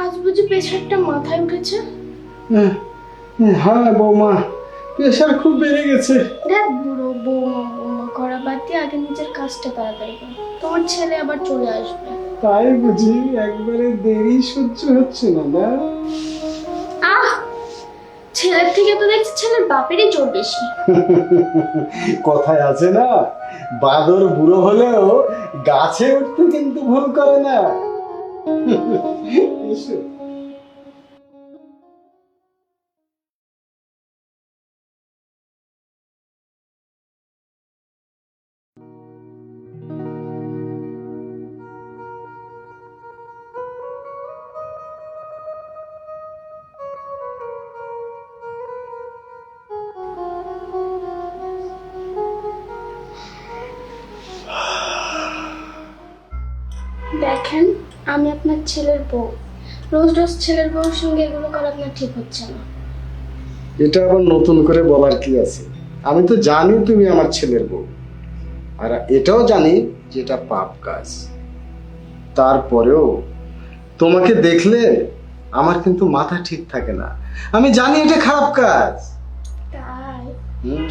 আজ বুঝি প্রেশারটা মাথায় উঠেছে? হ্যাঁ বৌমা, প্রেশার খুব বেড়ে গেছে। দেখ বুড়ো, বৌমা বৌমা করা বাদ দিয়ে আগে নিজের কাজটা তাড়াতাড়ি কর, তোমার ছেলে আবার চলে আসবে। তাই বুঝি একবারে দেরি সহ্য হচ্ছে না না? আহ, ছেলের থেকে তো দেখছি ছেলের বাপেরই জোর বেশি। কথায় আছে না, বাদর বুড়ো হলেও গাছে উঠতে কিন্তু ভুল করে না। এসো। দেখেন, আমি আপনার ছেলের বউ, রোজ রোজ ছেলের বউর সঙ্গে এগুলো করা আপনার ঠিক হচ্ছে না। এটা আবার নতুন করে বলার কি আছে? আমি তো জানি তুমি আমার ছেলের বউ, আর এটাও জানি যে এটা পাপ কাজ। তারপরেও তোমাকে দেখলে আমার কিন্তু মাথা ঠিক থাকে না। আমি জানি এটা খারাপ কাজ। তাই?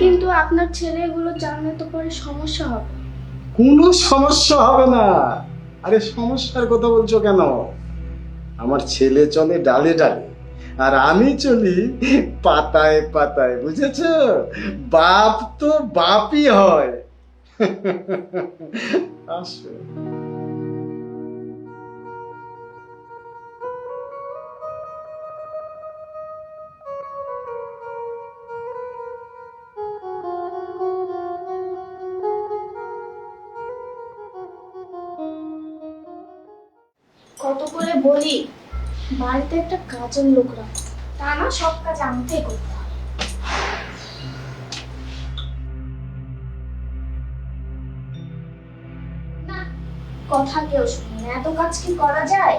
কিন্তু আপনার ছেলে এগুলো জানলে তো পরে সমস্যা হবে। কোনো সমস্যা হবে না। আরে সমস্যার কথা বলছো কেন? আমার ছেলে চলে ডালে ডালে, আর আমি চলি পাতায় পাতায়, বুঝেছো? বাপ তো বাপই হয়। আসো। কত করে বলি বাড়িতে একটা কাজের লোক রাখো, তা না সব কাজ আমাকেই করতে হবে। না, কথা কেউ শুনে না, এত কাজ কি করা যায়?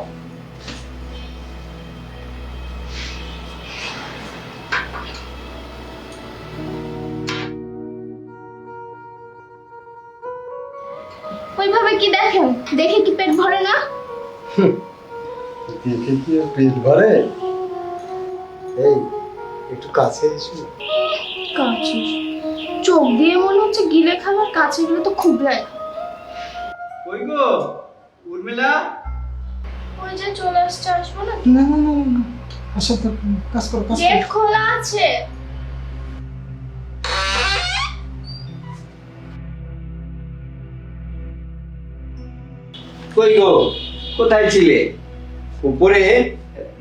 ওইভাবে কি দেখেন? দেখে কি পেট ভরে না? দেখে কি আর পেট ভরে? এই একটু কাছে এসো। কাছে চোখ দিয়ে মনে হচ্ছে গিলে খাবার, কাছে গেলে তো খুব লাগে। কই গো উর্মিলা? ওই যে চলে আসছে, আসবো না? না না না না, আসো তো, কাজ করো কাজ গেট করো। খোলা আছে। কই গো কোথায় ছিলে? উপরে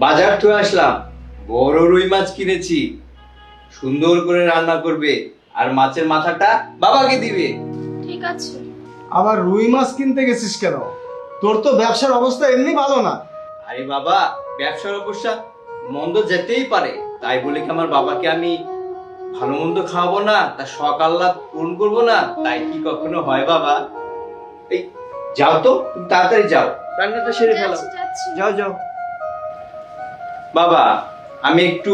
বাজার থেকে আসলাম, বড় রুই মাছ কিনেছি, সুন্দর করে রান্না করবে, আর মাছের মাথাটা বাবাকে দিবে। ঠিক আছে। আবার রুই মাছ কিনতে গেছিস কেন? তোর তো ব্যবসার অবস্থা এমনি ভালো না। আরে বাবা, ব্যবসার অবস্থা মন্দ যেতেই পারে, তাই বলে কি আমার বাবাকে আমি ভালো মন্দ খাওয়াবো না, তার শখ আহ্লাদ পূরণ করবো না? তাই কি কখনো হয় বাবা? এই যাও তো, তুমি তাড়াতাড়ি যাও, রান্নাটা সেরে ফেলো। যাচ্ছি, যাচ্ছি। যাও যাও। বাবা, আমি একটু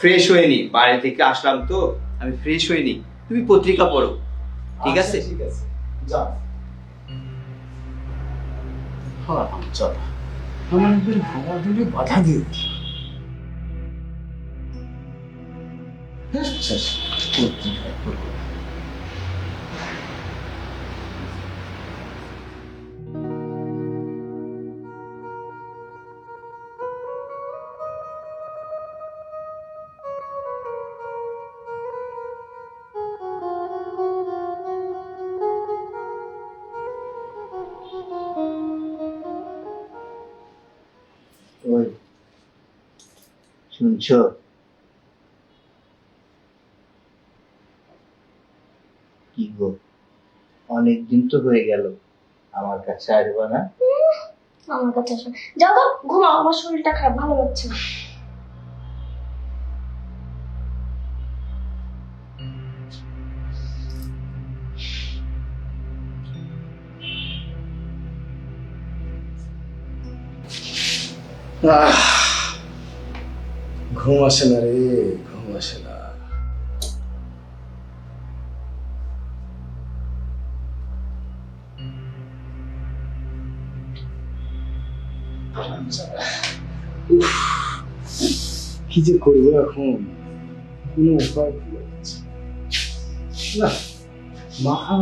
ফ্রেশ হয়ে নি, বাইরে থেকে আসলাম তো, আমি ফ্রেশ হয়ে নি। তুমি পত্রিকা পড়ো, ঠিক আছে? আচ্ছা, ঠিক আছে, যাও। হ্যাঁ চল, আমার একবার হাওয়া দিলে বাধা দিয়ে দিস। আচ্ছা, পত্রিকা পড়ো। ওই শুনছো? কি গো, অনেকদিন তো হয়ে গেল, আমার কাছে আসবে না? আমার কাছে আসো, যাও তো ঘুমাও, আমার শরীরটা খারাপ, ভালো লাগছে না। আহ, ঘুম আসে না রে, ঘুম আসে না। উফ, কি যে করবো এখন, কোনো উপায় খুঁজে পাচ্ছি না। মাথা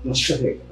নষ্ট হয়ে গেল।